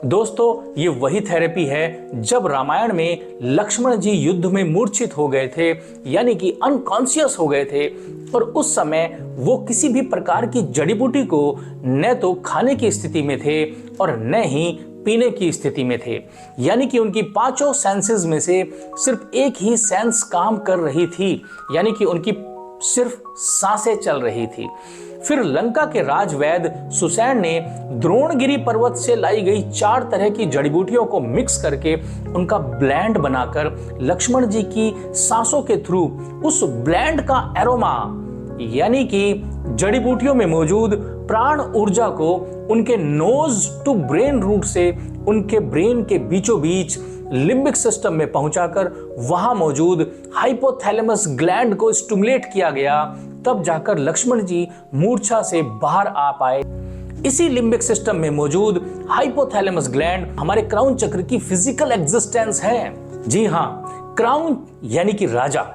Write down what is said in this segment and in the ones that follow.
दोस्तों, ये वही थेरेपी है जब रामायण में लक्ष्मण जी युद्ध में मूर्छित हो गए थे, यानी कि अनकॉन्शियस हो गए थे, और उस समय वो किसी भी प्रकार की जड़ी बूटी को न तो खाने की स्थिति में थे और न ही पीने की स्थिति में थे। यानी कि उनकी पांचों सेंसेस में से सिर्फ एक ही सेंस काम कर रही थी, यानी कि उनकी सिर्फ सांसें चल रही थी। फिर लंका के राजवैद सुसैन ने द्रोणगिरी पर्वत से लाई गई 4 तरह की जड़ी बूटियों को मिक्स करके उनका ब्लेंड बनाकर लक्ष्मण जी की सांसों के थ्रू उस ब्लेंड का एरोमा, यानी कि जड़ी बूटियों में मौजूद प्राण ऊर्जा को उनके नोज टू ब्रेन रूट से उनके ब्रेन के बीचों बीच लिम्बिक सिस्टम में पहुंचाकर वहां मौजूद हाइपोथैलेमस ग्लैंड को स्टिमुलेट किया गया। तब जाकर लक्ष्मण जी मूर्छा से बाहर आ पाए। इसी लिम्बिक सिस्टम में मौजूद हाइपोथैलेमस ग्लैंड हमारे क्राउन चक्र की फिजिकल एग्जिस्टेंस है। जी हाँ, क्राउन यानी कि राजा।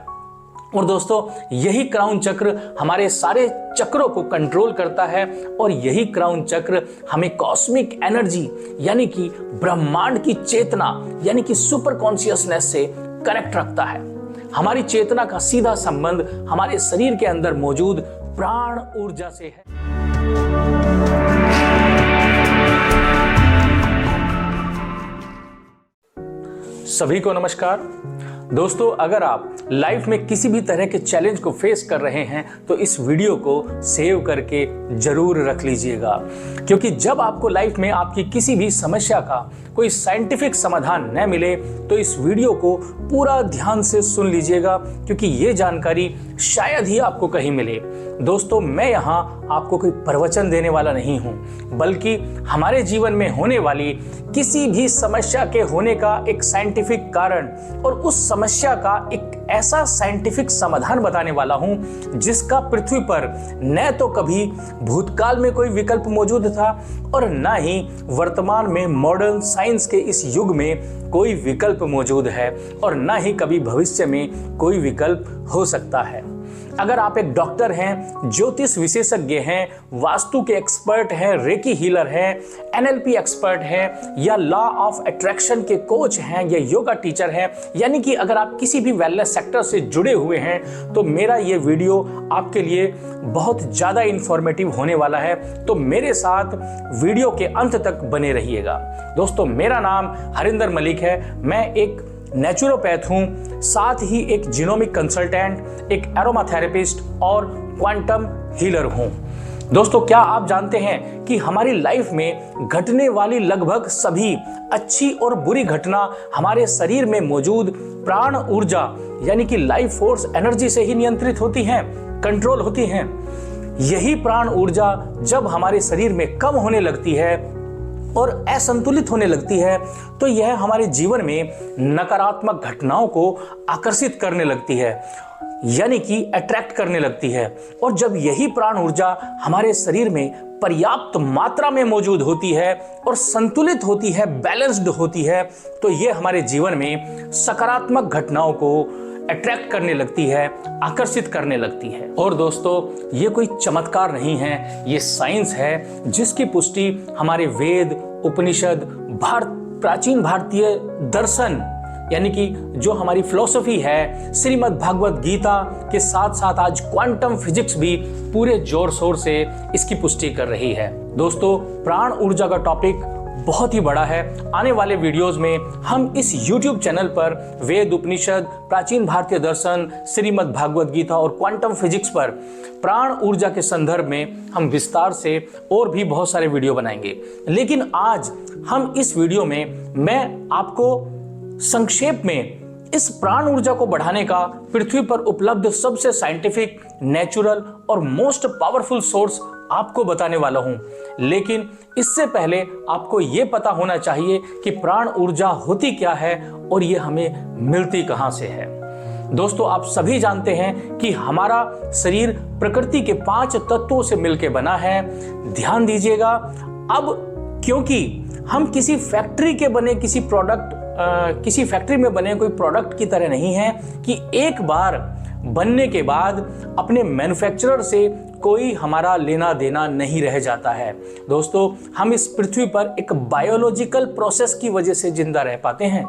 और दोस्तों, यही क्राउन चक्र हमारे सारे चक्रों को कंट्रोल करता है और यही क्राउन चक्र हमें कॉस्मिक एनर्जी यानी कि ब्रह्मांड की चेतना यानी कि सुपर कॉन्शियसनेस से कनेक्ट रखता है। हमारी चेतना का सीधा संबंध हमारे शरीर के अंदर मौजूद प्राण ऊर्जा से है। सभी को नमस्कार। दोस्तों, अगर आप लाइफ में किसी भी तरह के चैलेंज को फेस कर रहे हैं तो इस वीडियो को सेव करके जरूर रख लीजिएगा, क्योंकि जब आपको लाइफ में आपकी किसी भी समस्या का कोई साइंटिफिक समाधान न मिले तो इस वीडियो को पूरा ध्यान से सुन लीजिएगा, क्योंकि ये जानकारी शायद ही आपको कहीं मिले। दोस्तों, मैं यहाँ आपको कोई प्रवचन देने वाला नहीं हूँ, बल्कि हमारे जीवन में होने वाली किसी भी समस्या के होने का एक साइंटिफिक कारण और उस समस्या का एक ऐसा साइंटिफिक समाधान बताने वाला हूं जिसका पृथ्वी पर न तो कभी भूतकाल में कोई विकल्प मौजूद था और न ही वर्तमान में मॉडर्न साइंस के इस युग में कोई विकल्प मौजूद है और न ही कभी भविष्य में कोई विकल्प हो सकता है। अगर आप एक डॉक्टर हैं, ज्योतिष विशेषज्ञ हैं, वास्तु के एक्सपर्ट हैं, रेकी हीलर हैं, एनएलपी एक्सपर्ट हैं, या लॉ ऑफ अट्रैक्शन के कोच हैं, या योगा टीचर हैं, यानी कि अगर आप किसी भी वेलनेस सेक्टर से जुड़े हुए हैं तो मेरा ये वीडियो आपके लिए बहुत ज़्यादा इंफॉर्मेटिव होने वाला है। तो मेरे साथ वीडियो के अंत तक बने रहिएगा। दोस्तों, मेरा नाम हरिंदर मलिक है। मैं एक नेचुरोपैथ हूं, साथ ही एक जीनोमिक कंसल्टेंट, एक एरोमा थेरेपिस्ट और क्वांटम हीलर हूं। दोस्तों, क्या आप जानते हैं कि हमारी लाइफ में घटने वाली लगभग सभी अच्छी और बुरी घटना हमारे शरीर में मौजूद प्राण ऊर्जा यानी कि लाइफ फोर्स एनर्जी से ही नियंत्रित होती हैं, कंट्रोल होती हैं। यही प्राण ऊर्जा जब हमारे शरीर में कम होने लगती है और असंतुलित होने लगती है तो यह हमारे जीवन में नकारात्मक घटनाओं को आकर्षित करने लगती है, यानी कि अट्रैक्ट करने लगती है। और जब यही प्राण ऊर्जा हमारे शरीर में पर्याप्त मात्रा में मौजूद होती है और संतुलित होती है, बैलेंस्ड होती है, तो यह हमारे जीवन में सकारात्मक घटनाओं को अट्रैक्ट करने लगती है, आकर्षित करने लगती है। और दोस्तों, ये कोई चमत्कार नहीं है, ये साइंस है जिसकी पुष्टि हमारे वेद, उपनिषद, प्राचीन भारतीय दर्शन यानी कि जो हमारी फिलॉसफी है, श्रीमद् भागवत गीता के साथ साथ आज क्वांटम फिजिक्स भी पूरे जोर शोर से इसकी पुष्टि कर रही है। दोस्तों, प्राण ऊर्जा का टॉपिक बहुत ही बड़ा है। आने वाले वीडियोस में हम इस YouTube चैनल पर वेद, उपनिषद, प्राचीन भारतीय दर्शन, श्रीमद् भागवत गीता और क्वांटम फिजिक्स पर प्राण ऊर्जा के संदर्भ में हम विस्तार से और भी बहुत सारे वीडियो बनाएंगे। लेकिन आज हम इस वीडियो में मैं आपको संक्षेप में इस प्राण ऊर्जा को बढ़ाने का पृथ्वी पर उपलब्ध सबसे साइंटिफिक, नेचुरल और मोस्ट पावरफुल सोर्स आपको बताने वाला हूं। लेकिन इससे पहले आपको यह पता होना चाहिए कि प्राण ऊर्जा होती क्या है और यह हमें मिलती कहां से है। दोस्तों, आप सभी जानते हैं कि हमारा शरीर प्रकृति के 5 तत्वों से मिलकर बना है। ध्यान दीजिएगा, अब क्योंकि हम किसी फैक्ट्री में बने कोई प्रोडक्ट की तरह नहीं है कि एक बार बनने के बाद अपने मैन्युफैक्चरर से कोई हमारा लेना देना नहीं रह जाता है। दोस्तों, हम इस पृथ्वी पर एक बायोलॉजिकल प्रोसेस की वजह से जिंदा रह पाते हैं।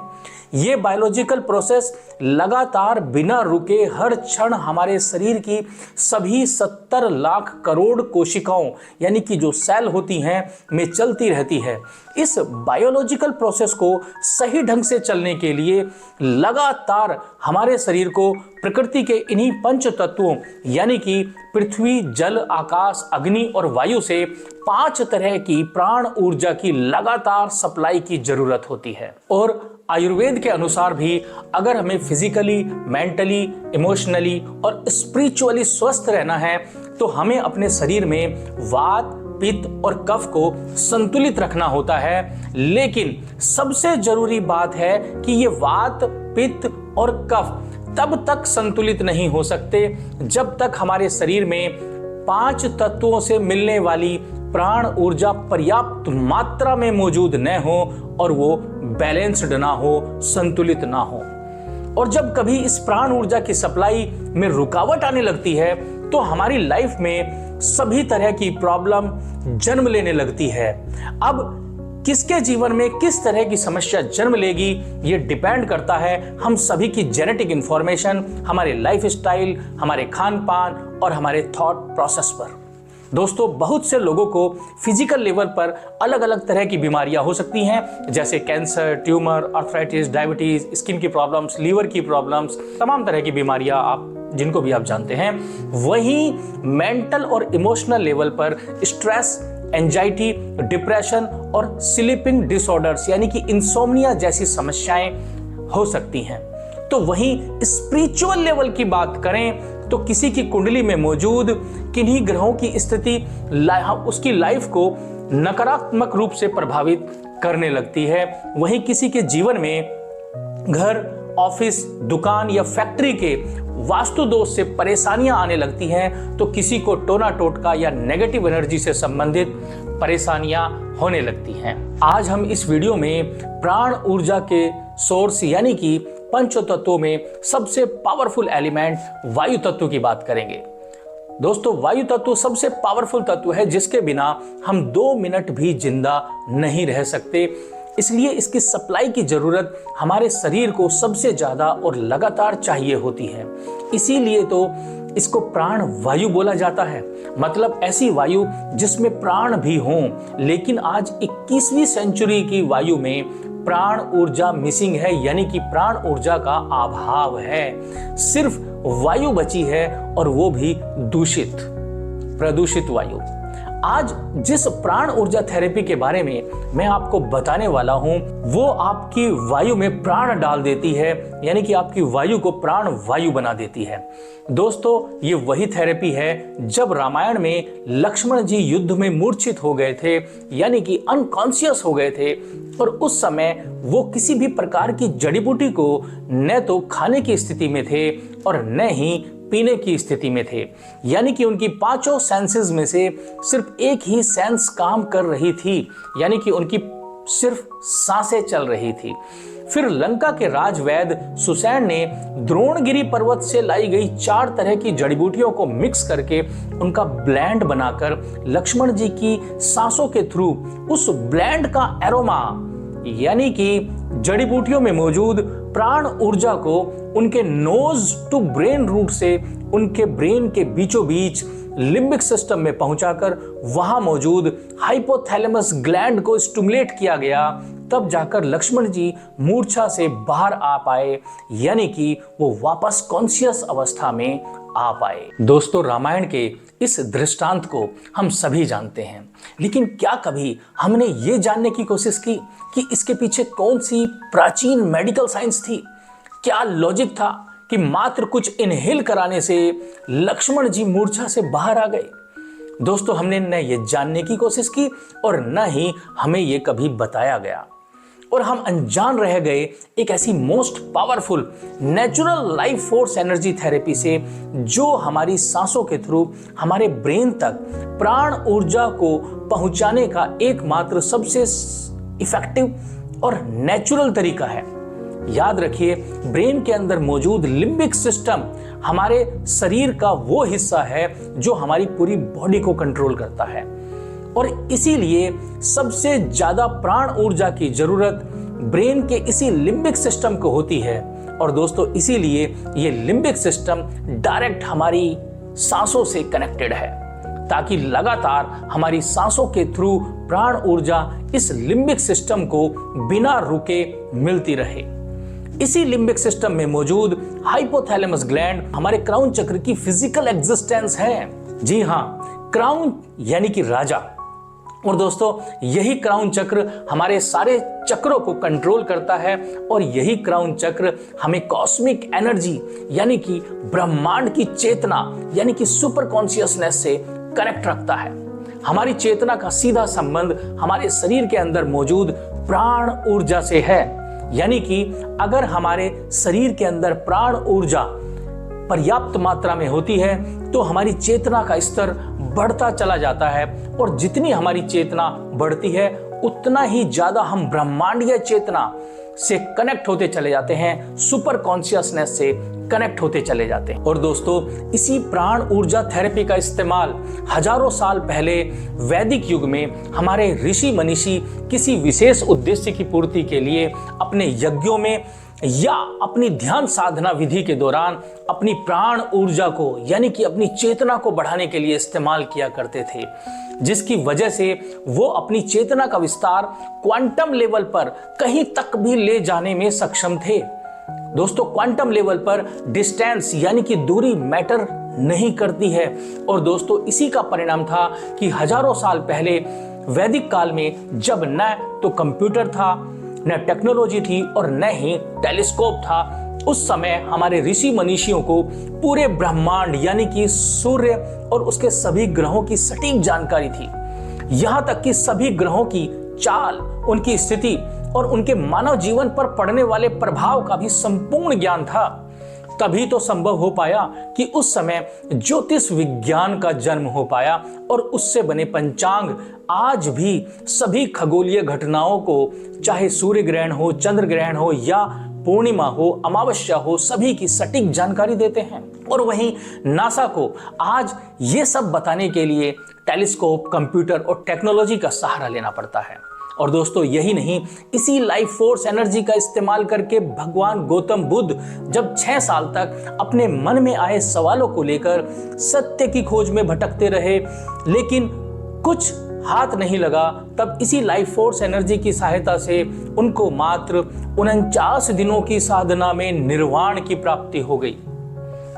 ये बायोलॉजिकल प्रोसेस लगातार बिना रुके हर क्षण हमारे शरीर की सभी 70 लाख करोड़ कोशिकाओं यानी कि जो सेल होती हैं में चलती रहती है। इस बायोलॉजिकल प्रोसेस को सही ढंग से चलने के लिए लगातार हमारे शरीर को प्रकृति के इन्हीं पंच तत्वों यानी कि पृथ्वी, जल, आकाश, अग्नि और वायु से 5 तरह की प्राण ऊर्जा की लगातार सप्लाई की जरूरत होती है। और आयुर्वेद के अनुसार भी अगर हमें फिजिकली, मेंटली, इमोशनली और स्पिरिचुअली स्वस्थ रहना है तो हमें अपने शरीर में वात, पित्त और कफ को संतुलित रखना होता है। लेकिन सबसे जरूरी बात है कि ये वात, पित्त और कफ तब तक संतुलित नहीं हो सकते जब तक हमारे शरीर में 5 तत्वों से मिलने वाली प्राण ऊर्जा पर्याप्त मात्रा में मौजूद न हो और वो बैलेंस्ड ना हो, संतुलित ना हो। और जब कभी इस प्राण ऊर्जा की सप्लाई में रुकावट आने लगती है तो हमारी लाइफ में सभी तरह की प्रॉब्लम जन्म लेने लगती है। अब किसके जीवन में किस तरह की समस्या जन्म लेगी ये डिपेंड करता है हम सभी की जेनेटिक इंफॉर्मेशन, हमारे लाइफ स्टाइल, हमारे खान पान और हमारे थॉट प्रोसेस पर। दोस्तों, बहुत से लोगों को फिजिकल लेवल पर अलग अलग तरह की बीमारियां हो सकती हैं, जैसे cancer, tumour, arthritis, diabetes, skin की प्रॉब्लम्स, लीवर की प्रॉब्लम्स, तमाम तरह की बीमारियां आप जिनको भी आप जानते हैं। वहीं मेंटल और इमोशनल लेवल पर स्ट्रेस, एंजाइटी, डिप्रेशन और स्लीपिंग डिसऑर्डर्स यानी कि इंसोम्निया जैसी समस्याएं हो सकती हैं। तो वहीं स्पिरिचुअल लेवल की बात करें तो किसी की कुंडली में मौजूद किन्हीं ग्रहों की स्थिति उसकी लाइफ को नकारात्मक रूप से प्रभावित करने लगती है। वहीं किसी के जीवन में घर, ऑफिस, दुकान या फैक्ट्री के वास्तु दोष से परेशानियां आने लगती हैं तो किसी को टोना टोटका या नेगेटिव एनर्जी से संबंधित परेशानियां होने लगती हैं। आज हम इस वीडियो में प्राण ऊर्जा के सोर्स यानी कि पंच तत्वों में सबसे पावरफुल एलिमेंट वायु तत्व की बात करेंगे। दोस्तों, वायु तत्व सबसे पावरफुल तत्व है जिसके बिना हम 2 मिनट भी जिंदा नहीं रह सकते। इसलिए इसकी सप्लाई की जरूरत हमारे शरीर को सबसे ज्यादा और लगातार चाहिए होती है। इसीलिए तो इसको प्राण वायु बोला जाता है, मतलब ऐसी वायु जिसमें प्राण भी हों। लेकिन आज 21वीं सेंचुरी की वायु में प्राण ऊर्जा मिसिंग है, यानी कि प्राण ऊर्जा का अभाव है। सिर्फ वायु बची है और वो भी दूषित, प्रदूषित वायु। आज जिस प्राण ऊर्जा थेरेपी के बारे में मैं आपको बताने वाला हूं वो आपकी वायु में प्राण डाल देती है, यानी कि आपकी वायु को प्राण वायु बना देती है। दोस्तों, ये वही थेरेपी है जब रामायण में लक्ष्मण जी युद्ध में मूर्छित हो गए थे, यानी कि अनकॉन्शियस हो गए थे, और उस समय वो किसी भी प्रकार की जड़ी बूटी को न तो खाने की स्थिति में थे और न ही पीने की स्थिति में थे। यानी कि उनकी 5 सेंसेस में से सिर्फ एक ही सेंस काम कर रही थी, यानी कि उनकी सिर्फ सांसें चल रही थी। फिर लंका के राजवैद सुसैन ने द्रोणगिरी पर्वत से लाई गई 4 तरह की जड़ी बूटियों को मिक्स करके उनका ब्लेंड बनाकर लक्ष्मण जी की सांसों के थ्रू उस ब्लेंड का एरोमा यानी कि जड़ी बूटियों में मौजूद प्राण ऊर्जा को उनके नोज टू ब्रेन रूट से उनके ब्रेन के बीचों बीच लिम्बिक सिस्टम में पहुंचाकर वहां मौजूद हाइपोथैलेमस ग्लैंड को स्टिमुलेट किया गया। तब जाकर लक्ष्मण जी मूर्छा से बाहर आ पाए, यानी कि वो वापस कॉन्शियस अवस्था में आ पाए। दोस्तों, रामायण के इस दृष्टांत को हम सभी जानते हैं, लेकिन क्या कभी हमने ये जानने की कोशिश की कि इसके पीछे कौन सी प्राचीन मेडिकल साइंस थी? क्या लॉजिक था कि मात्र कुछ इनहेल कराने से लक्ष्मण जी मूर्छा से बाहर आ गए? दोस्तों, हमने न ये जानने की कोशिश की और न ही हमें ये कभी बताया गया, और हम अनजान रह गए एक ऐसी most powerful natural life force energy therapy से जो हमारी सांसों के थ्रू हमारे ब्रेन तक प्राण ऊर्जा को पहुंचाने का एकमात्र सबसे इफेक्टिव और नेचुरल तरीका है। याद रखिए, ब्रेन के अंदर मौजूद लिम्बिक सिस्टम हमारे शरीर का वो हिस्सा है जो हमारी पूरी बॉडी को कंट्रोल करता है और इसीलिए सबसे ज्यादा प्राण ऊर्जा की जरूरत ब्रेन के इसी लिम्बिक सिस्टम को होती है। और दोस्तों इसीलिए ये लिम्बिक सिस्टम डायरेक्ट हमारी सांसों से कनेक्टेड है ताकि लगातार हमारी सांसों के थ्रू प्राण ऊर्जा इस लिम्बिक सिस्टम को बिना रुके मिलती रहे। इसी लिम्बिक सिस्टम में मौजूद हाइपोथैलेमस ग्लैंड हमारे क्राउन चक्र की फिजिकल एग्जिस्टेंस है। जी हाँ, क्राउन यानी कि राजा। और दोस्तों यही क्राउन चक्र हमारे सारे चक्रों को कंट्रोल करता है और यही क्राउन चक्र हमें कॉस्मिक एनर्जी यानी कि ब्रह्मांड की चेतना यानी कि सुपर कॉन्शियसनेस से कनेक्ट रखता है। हमारी चेतना का सीधा संबंध हमारे शरीर के अंदर मौजूद प्राण ऊर्जा से है। यानी कि अगर हमारे शरीर के अंदर प्राण ऊर्जा पर्याप्त मात्रा में होती है तो हमारी चेतना का स्तर बढ़ता चला जाता है और जितनी हमारी चेतना बढ़ती है उतना ही ज्यादा हम ब्रह्मांडीय चेतना से कनेक्ट होते चले जाते हैं, सुपर कॉन्शियसनेस से कनेक्ट होते चले जाते हैं। और दोस्तों इसी प्राण ऊर्जा थेरेपी का इस्तेमाल हजारों साल पहले वैदिक युग में हमारे ऋषि मनीषी किसी विशेष उद्देश्य की पूर्ति के लिए अपने यज्ञों में या अपनी ध्यान साधना विधि के दौरान अपनी प्राण ऊर्जा को यानी कि अपनी चेतना को बढ़ाने के लिए इस्तेमाल किया करते थे, जिसकी वजह से वो अपनी चेतना का विस्तार क्वांटम लेवल पर कहीं तक भी ले जाने में सक्षम थे। दोस्तों क्वांटम लेवल पर डिस्टेंस यानी कि दूरी मैटर नहीं करती है। और दोस्तों इसी का परिणाम था कि हजारों साल पहले वैदिक काल में जब न तो कंप्यूटर था, न टेक्नोलॉजी थी और न ही टेलीस्कोप था, उस समय हमारे ऋषि मनीषियों को पूरे ब्रह्मांड यानी कि सूर्य और उसके सभी ग्रहों की सटीक जानकारी थी। यहां तक कि सभी ग्रहों की चाल, उनकी स्थिति और उनके मानव जीवन पर पड़ने वाले प्रभाव का भी संपूर्ण ज्ञान था। तभी तो संभव हो पाया कि उस समय ज्योतिष विज्ञान का जन्म हो पाया और उससे बने पंचांग आज भी सभी खगोलीय घटनाओं को, चाहे सूर्य ग्रहण हो, चंद्र ग्रहण हो या पूर्णिमा हो, अमावस्या हो, सभी की सटीक जानकारी देते हैं। और वहीं नासा को आज ये सब बताने के लिए टेलीस्कोप, कंप्यूटर और टेक्नोलॉजी का सहारा लेना पड़ता है। और दोस्तों यही नहीं, इसी लाइफ फोर्स एनर्जी का इस्तेमाल करके भगवान गौतम बुद्ध जब 6 साल तक अपने मन में आए सवालों को लेकर सत्य की खोज में भटकते रहे, लेकिन कुछ हाथ नहीं लगा, तब इसी लाइफ फोर्स एनर्जी की सहायता से उनको मात्र 49 दिनों की साधना में निर्वाण की प्राप्ति हो गई।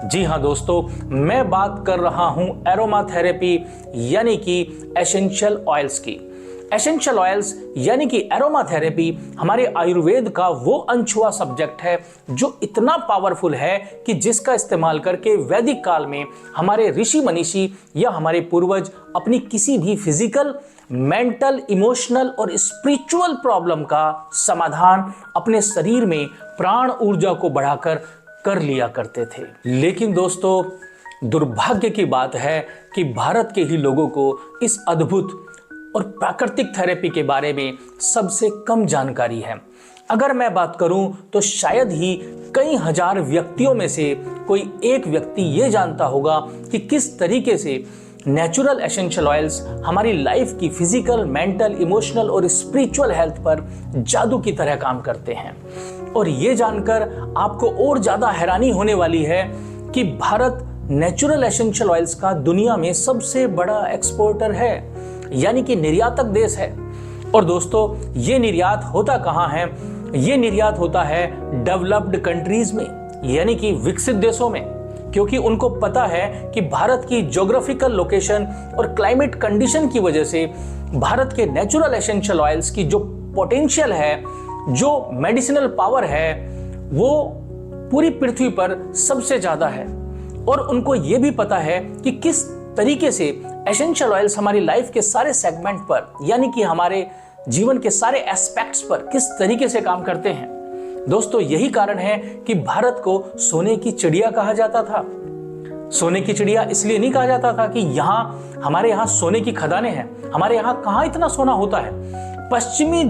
जी हाँ दोस्तों, मैं बात कर रहा हूं एरोमा थेरेपी यानी कि एसेंशियल ऑयल्स की। एसेंशियल ऑयल्स यानी कि एरोमा थेरेपी हमारे आयुर्वेद का वो अनछुआ सब्जेक्ट है जो इतना पावरफुल है कि जिसका इस्तेमाल करके वैदिक काल में हमारे ऋषि मनीषी या हमारे पूर्वज अपनी किसी भी फिजिकल, मेंटल, इमोशनल और स्पिरिचुअल प्रॉब्लम का समाधान अपने शरीर में प्राण ऊर्जा को बढ़ाकर कर लिया करते थे। लेकिन दोस्तों दुर्भाग्य की बात है कि भारत के ही लोगों को इस अद्भुत और प्राकृतिक थेरेपी के बारे में सबसे कम जानकारी है। अगर मैं बात करूं तो शायद ही कई हजार व्यक्तियों में से कोई एक व्यक्ति ये जानता होगा कि किस तरीके से नेचुरल एसेंशियल ऑयल्स हमारी लाइफ की फिजिकल, मेंटल, इमोशनल और स्पिरिचुअल हेल्थ पर जादू की तरह काम करते हैं। और ये जानकर आपको और ज्यादा हैरानी होने वाली है कि भारत नेचुरल एसेंशियल ऑयल्स का दुनिया में सबसे बड़ा एक्सपोर्टर है, यानी कि निर्यातक देश है। और दोस्तों ये निर्यात होता कहाँ है? ये निर्यात होता है डेवलप्ड कंट्रीज में, यानी कि विकसित देशों में, क्योंकि उनको पता है कि भारत की ज्योग्राफिकल लोकेशन और क्लाइमेट कंडीशन की वजह से भारत के नेचुरल एसेंशियल ऑयल्स की जो पोटेंशियल है, जो मेडिसिनल पावर है, वो पूरी पृथ्वी पर सबसे ज्यादा है। और उनको ये भी पता है कि किस तरीके से एसेंशियल ऑयल्स हमारी लाइफ के सारे सेगमेंट पर, यानी कि हमारे जीवन के सारे एस्पेक्ट्स पर किस तरीके से काम करते हैं। दोस्तों यही कारण है कि भारत को सोने की चिड़िया कहा जाता था। सोने की चिड़िया इसलिए नहीं कहा जाता था कि हमारे यहाँ सोने की खदानें हैं, हमारे यहाँ कहाँ इतना सोना होता है। पश्चिमी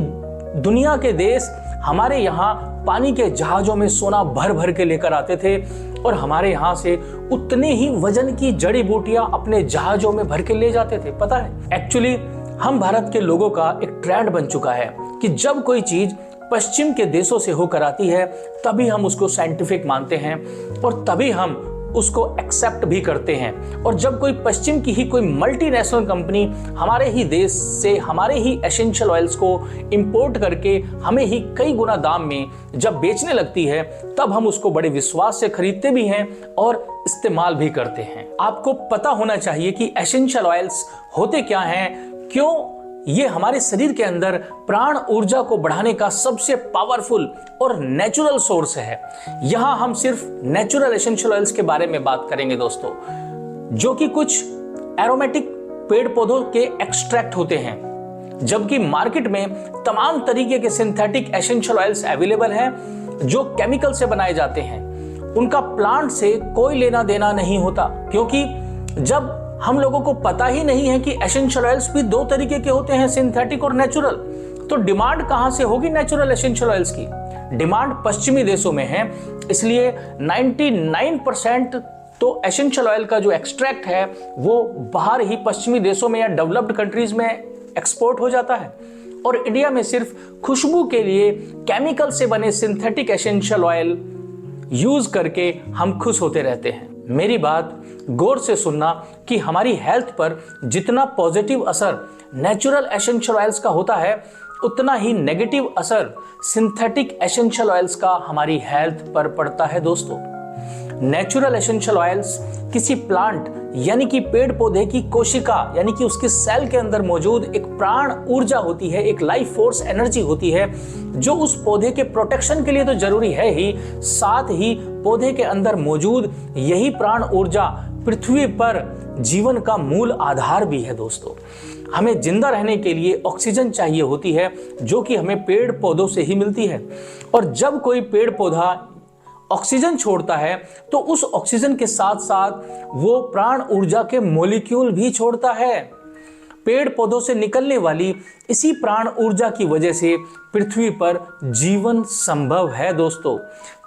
दुनिया के देश हमारे यहाँ पानी के जहाजों में सोना भर भर के लेकर आते थे और हमारे यहाँ से उतने ही वजन की जड़ी बूटियां अपने जहाजों में भर के ले जाते थे। पता है, एक्चुअली हम भारत के लोगों का एक ट्रेंड बन चुका है कि जब कोई चीज पश्चिम के देशों से होकर आती है तभी हम उसको साइंटिफिक मानते हैं और तभी हम उसको एक्सेप्ट भी करते हैं। और जब कोई पश्चिम की ही कोई मल्टीनेशनल कंपनी हमारे ही देश से हमारे ही एसेंशियल ऑयल्स को इंपोर्ट करके हमें ही कई गुना दाम में जब बेचने लगती है, तब हम उसको बड़े विश्वास से खरीदते भी हैं और इस्तेमाल भी करते हैं। आपको पता होना चाहिए कि एसेंशियल ऑयल्स होते क्या हैं, क्यों ये हमारे शरीर के अंदर प्राण ऊर्जा को बढ़ाने का सबसे पावरफुल और नेचुरल सोर्स है। यहां हम सिर्फ नेचुरल एसेंशियल ऑयल्स के बारे में बात करेंगे दोस्तों, जो कि कुछ एरोमेटिक पेड़ पौधों के एक्सट्रैक्ट होते हैं, जबकि मार्केट में तमाम तरीके के सिंथेटिक एसेंशियल ऑयल्स अवेलेबल हैं जो केमिकल से बनाए जाते हैं। उनका प्लांट से कोई लेना देना नहीं होता, क्योंकि जब हम लोगों को पता ही नहीं है कि एसेंशियल ऑयल्स भी दो तरीके के होते हैं, सिंथेटिक और नेचुरल, तो डिमांड कहां से होगी नेचुरल एसेंशियल ऑयल्स की? डिमांड पश्चिमी देशों में है, इसलिए 99% तो एसेंशियल ऑयल का जो एक्सट्रैक्ट है वो बाहर ही पश्चिमी देशों में या डेवलप्ड कंट्रीज में एक्सपोर्ट हो जाता है। और इंडिया में सिर्फ खुशबू के लिए केमिकल से बने सिंथेटिक एसेंशियल ऑयल यूज करके हम खुश होते रहते हैं। मेरी बात गौर से सुनना कि हमारी हेल्थ पर जितना पॉजिटिव असर नेचुरल एसेंशियल ऑयल्स का होता है, उतना ही नेगेटिव असर सिंथेटिक एसेंशियल ऑयल्स का हमारी हेल्थ पर पड़ता है दोस्तों। नेचुरल एसेंशियल ऑयल्स किसी प्लांट यानी कि पेड़ पौधे की कोशिका यानी कि उसके सेल के अंदर मौजूद एक प्राण ऊर्जा होती है, एक लाइफ फोर्स एनर्जी होती है, जो उस पौधे के प्रोटेक्शन के लिए तो जरूरी है ही, साथ ही पौधे के अंदर मौजूद यही प्राण ऊर्जा पृथ्वी पर जीवन का मूल आधार भी है दोस्तों। हमें जिंदा रहने के लिए ऑक्सीजन चाहिए होती है, जो कि हमें पेड़ पौधों से ही मिलती है। और जब कोई पेड़ पौधा ऑक्सीजन छोड़ता है तो उस ऑक्सीजन के साथ साथ वो प्राण ऊर्जा के मॉलिक्यूल भी छोड़ता है। पेड़ पौधों से निकलने वाली इसी प्राण ऊर्जा की वजह से पृथ्वी पर जीवन संभव है दोस्तों।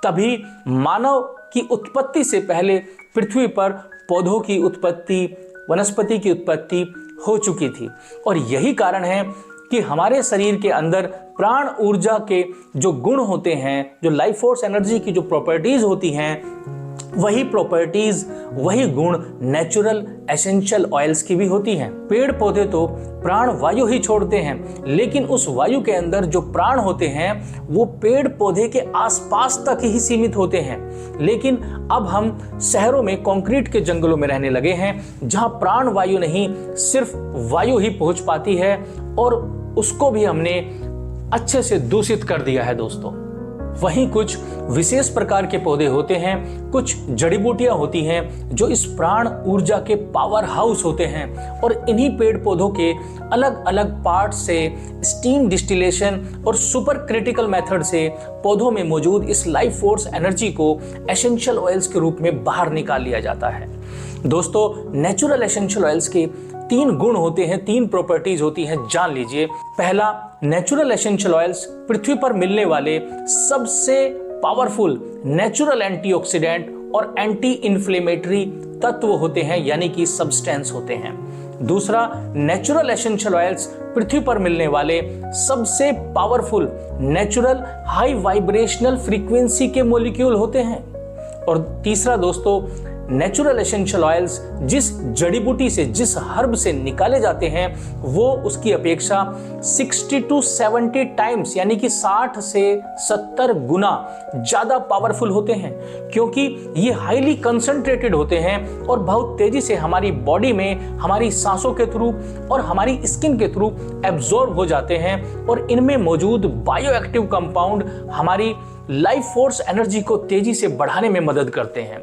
तभी मानव की उत्पत्ति से पहले पृथ्वी पर पौधों की उत्पत्ति, वनस्पति की उत्पत्ति हो चुकी थी। और यही कारण है कि हमारे शरीर के अंदर प्राण ऊर्जा के जो गुण होते हैं, जो लाइफ फोर्स एनर्जी की जो प्रॉपर्टीज होती हैं, वही प्रॉपर्टीज, वही गुण नेचुरल एसेंशियल ऑयल्स की भी होती हैं। पेड़ पौधे तो प्राण वायु ही छोड़ते हैं, लेकिन उस वायु के अंदर जो प्राण होते हैं वो पेड़ पौधे के आसपास तक ही सीमित होते हैं। लेकिन अब हम शहरों में कंक्रीट के जंगलों में रहने लगे हैं, जहां प्राण वायु नहीं सिर्फ वायु ही पहुंच पाती है, और उसको भी हमने अच्छे से दूषित कर दिया है दोस्तों। वहीं कुछ विशेष प्रकार के पौधे होते हैं, कुछ जड़ी बूटियां होती हैं जो इस प्राण ऊर्जा के पावर हाउस होते हैं, और इन्हीं पेड़ पौधों के अलग अलग पार्ट से स्टीम डिस्टिलेशन और सुपर क्रिटिकल मेथड से पौधों में मौजूद इस लाइफ फोर्स एनर्जी को एसेंशियल ऑयल्स के रूप में बाहर निकाल लिया जाता है। दोस्तों, नेचुरल एसेंशियल ऑयल्स के 3 गुण होते हैं, 3 प्रॉपर्टीज होती हैं, जान लीजिए। पहला, नेचुरल एसेंशियल ऑयल्स पृथ्वी पर मिलने वाले सबसे पावरफुल नेचुरल एंटीऑक्सीडेंट और एंटी इन्फ्लेमेटरी तत्व होते हैं, यानी कि सब्सटेंस होते हैं। दूसरा, नेचुरल एसेंशियल ऑयल्स पृथ्वी पर मिलने वाले सबसे powerful natural high vibrational frequency के मॉलिक्यूल होते हैं। और तीसरा दोस्तों, नेचुरल एसेंशियल ऑयल्स जिस जड़ी बूटी से, जिस हर्ब से निकाले जाते हैं, वो उसकी अपेक्षा 60 to 70 टाइम्स यानी कि 60 से 70 गुना ज्यादा पावरफुल होते हैं, क्योंकि ये हाईली कंसंट्रेटेड होते हैं और बहुत तेजी से हमारी बॉडी में हमारी सांसों के थ्रू और हमारी स्किन के थ्रू एब्जॉर्ब हो जाते हैं। और इनमें मौजूद बायो एक्टिव कंपाउंड हमारी लाइफ फोर्स एनर्जी को तेजी से बढ़ाने में मदद करते हैं।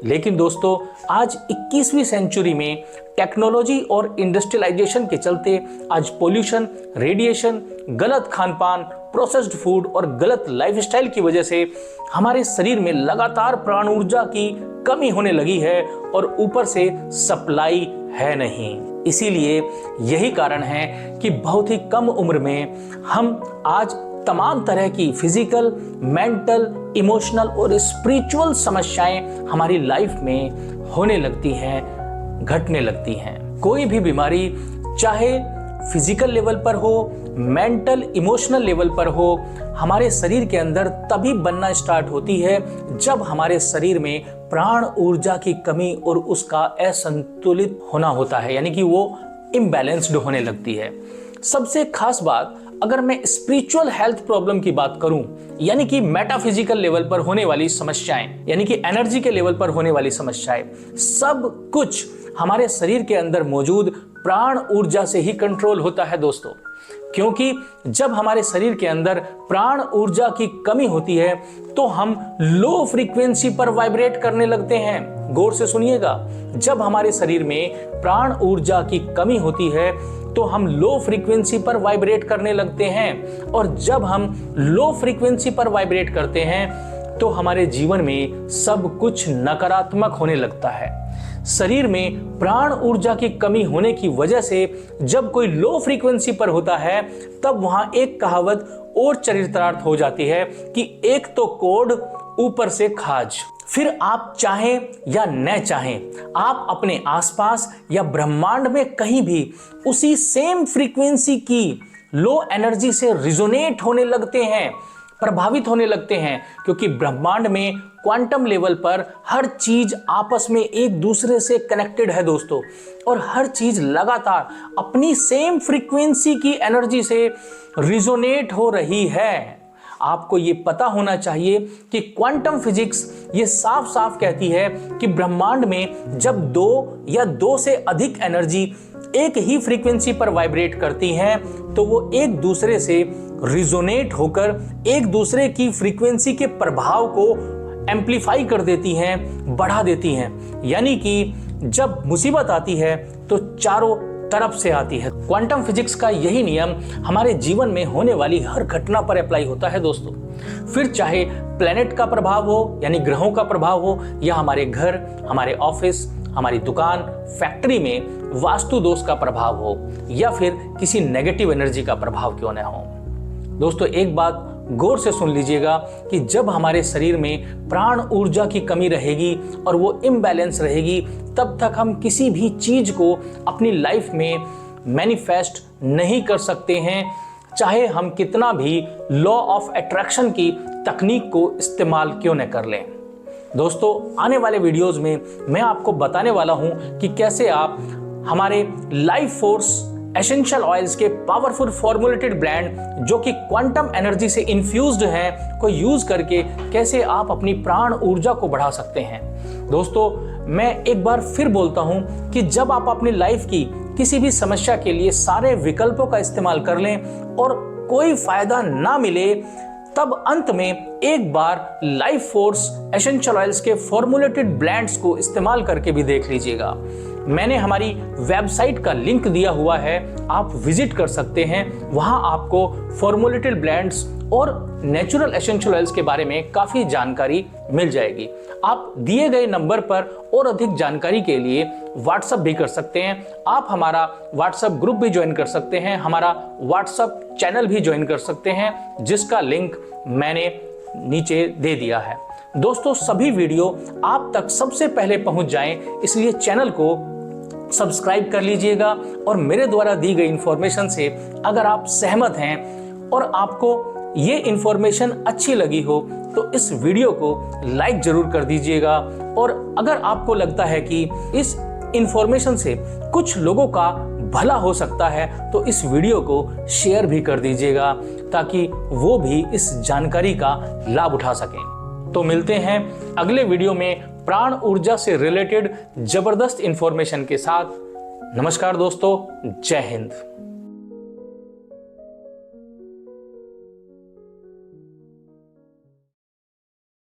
लेकिन दोस्तों, आज 21वीं सेंचुरी में टेक्नोलॉजी और इंडस्ट्रियलाइजेशन के चलते आज पोल्यूशन, रेडिएशन, गलत खान पान, प्रोसेस्ड फूड और गलत लाइफस्टाइल की वजह से हमारे शरीर में लगातार प्राण ऊर्जा की कमी होने लगी है और ऊपर से सप्लाई है नहीं। इसीलिए यही कारण है कि बहुत ही कम उम्र में हम आज तमाम तरह की फिजिकल, मेंटल, इमोशनल और स्पिरिचुअल समस्याएं हमारी लाइफ में होने लगती हैं, घटने लगती हैं। कोई भी बीमारी चाहे फिजिकल लेवल पर हो, मेंटल इमोशनल लेवल पर हो, हमारे शरीर के अंदर तभी बनना स्टार्ट होती है जब हमारे शरीर में प्राण ऊर्जा की कमी और उसका असंतुलित होना होता है, यानी कि वो इम्बैलेंस्ड होने लगती है। सबसे खास बात, अगर मैं स्पिरिचुअल हेल्थ प्रॉब्लम की बात करूं, यानी कि मेटाफिजिकल लेवल पर होने वाली समस्याएं, यानी कि एनर्जी के लेवल पर होने वाली समस्याएं, सब कुछ हमारे शरीर के अंदर मौजूद प्राण ऊर्जा से ही कंट्रोल होता है दोस्तों। क्योंकि जब हमारे शरीर के अंदर प्राण ऊर्जा की कमी होती है तो हम लो फ्रीक्वेंसी पर वाइब्रेट करने लगते हैं। गौर से सुनिएगा, जब हमारे शरीर में प्राण ऊर्जा की कमी होती है तो हम लो फ्रीक्वेंसी पर वाइब्रेट करने लगते हैं, और जब हम लो फ्रीक्वेंसी पर वाइब्रेट करते हैं तो हमारे जीवन में सब कुछ नकारात्मक होने लगता है। शरीर में प्राण ऊर्जा की कमी होने की वजह से जब कोई लो फ्रीक्वेंसी पर होता है तब वहां एक कहावत और चरितार्थ हो जाती है कि एक तो कोड ऊपर से खाज। फिर आप चाहें या न चाहें, आप अपने आसपास या ब्रह्मांड में कहीं भी उसी सेम फ्रीक्वेंसी की लो एनर्जी से रिजोनेट होने लगते हैं, प्रभावित होने लगते हैं, क्योंकि ब्रह्मांड में क्वांटम लेवल पर हर चीज आपस में एक दूसरे से कनेक्टेड है दोस्तों, और हर चीज लगातार अपनी सेम फ्रीक्वेंसी की एनर्जी से रिजोनेट हो रही है। आपको ये पता होना चाहिए कि क्वांटम फिजिक्स ये साफ साफ कहती है कि ब्रह्मांड में जब दो या दो से अधिक एनर्जी एक ही फ्रीक्वेंसी पर वाइब्रेट करती हैं तो वो एक दूसरे से रिजोनेट होकर एक दूसरे की फ्रीक्वेंसी के प्रभाव को एम्पलीफाई कर देती हैं, बढ़ा देती हैं। यानी कि जब मुसीबत आती है तो चारों तरफ से आती है। क्वांटम फिजिक्स का यही नियम हमारे जीवन में होने वाली हर घटना पर अप्लाई होता है दोस्तों। फिर चाहे प्लेनेट का प्रभाव हो, यानी ग्रहों का प्रभाव हो, या हमारे घर, हमारे ऑफिस, हमारी दुकान, फैक्ट्री में वास्तु दोष का प्रभाव हो, या फिर किसी नेगेटिव एनर्जी का प्रभाव क्यों न हो। दोस्तों एक बात गौर से सुन लीजिएगा कि जब हमारे शरीर में प्राण ऊर्जा की कमी रहेगी और वो इम्बैलेंस रहेगी, तब तक हम किसी भी चीज को अपनी लाइफ में मैनिफेस्ट नहीं कर सकते हैं, चाहे हम कितना भी लॉ ऑफ अट्रैक्शन की तकनीक को इस्तेमाल क्यों न कर लें। दोस्तों आने वाले वीडियोस में मैं आपको बताने वाला हूं कि कैसे आप हमारे लाइफ फोर्स एसेंशियल ऑयल्स के पावरफुल फॉर्मुलेटेड ब्लेंड जो कि क्वांटम एनर्जी से इन्फ्यूज्ड हैं को यूज करके कैसे आप अपनी प्राण ऊर्जा को बढ़ा सकते हैं। दोस्तों मैं एक बार फिर बोलता हूं कि जब आप अपनी लाइफ की किसी भी समस्या के लिए सारे विकल्पों का इस्तेमाल कर लें और कोई फायदा ना मिले, तब अंत में एक बार लाइफ फोर्स एसेंशियल ऑयल्स के फॉर्मुलेटेड ब्लेंड्स को इस्तेमाल करके भी देख लीजिएगा। मैंने हमारी वेबसाइट का लिंक दिया हुआ है, आप विजिट कर सकते हैं। वहां आपको फॉर्मुलेटेड ब्लेंड्स और नेचुरल एसेंशियल ऑयल्स के बारे में काफी जानकारी मिल जाएगी। आप दिए गए नंबर पर और अधिक जानकारी के लिए व्हाट्सएप भी कर सकते हैं। आप हमारा व्हाट्सएप ग्रुप भी ज्वाइन कर सकते हैं, हमारा व्हाट्सएप चैनल भी ज्वाइन कर सकते हैं, जिसका लिंक मैंने नीचे दे दिया है। दोस्तों सभी वीडियो आप तक सबसे पहले पहुंच जाएं, इसलिए चैनल को सब्सक्राइब कर लीजिएगा। और मेरे द्वारा दी गई इंफॉर्मेशन से अगर आप सहमत हैं और आपको ये इंफॉर्मेशन अच्छी लगी हो तो इस वीडियो को लाइक जरूर कर दीजिएगा। और अगर आपको लगता है कि इस इंफॉर्मेशन से कुछ लोगों का भला हो सकता है तो इस वीडियो को शेयर भी कर दीजिएगा, ताकि वो भी इस जानकारी का लाभ उठा सकें। तो मिलते हैं अगले वीडियो में प्राण ऊर्जा से रिलेटेड जबरदस्त इंफॉर्मेशन के साथ। नमस्कार दोस्तों, जय हिंद।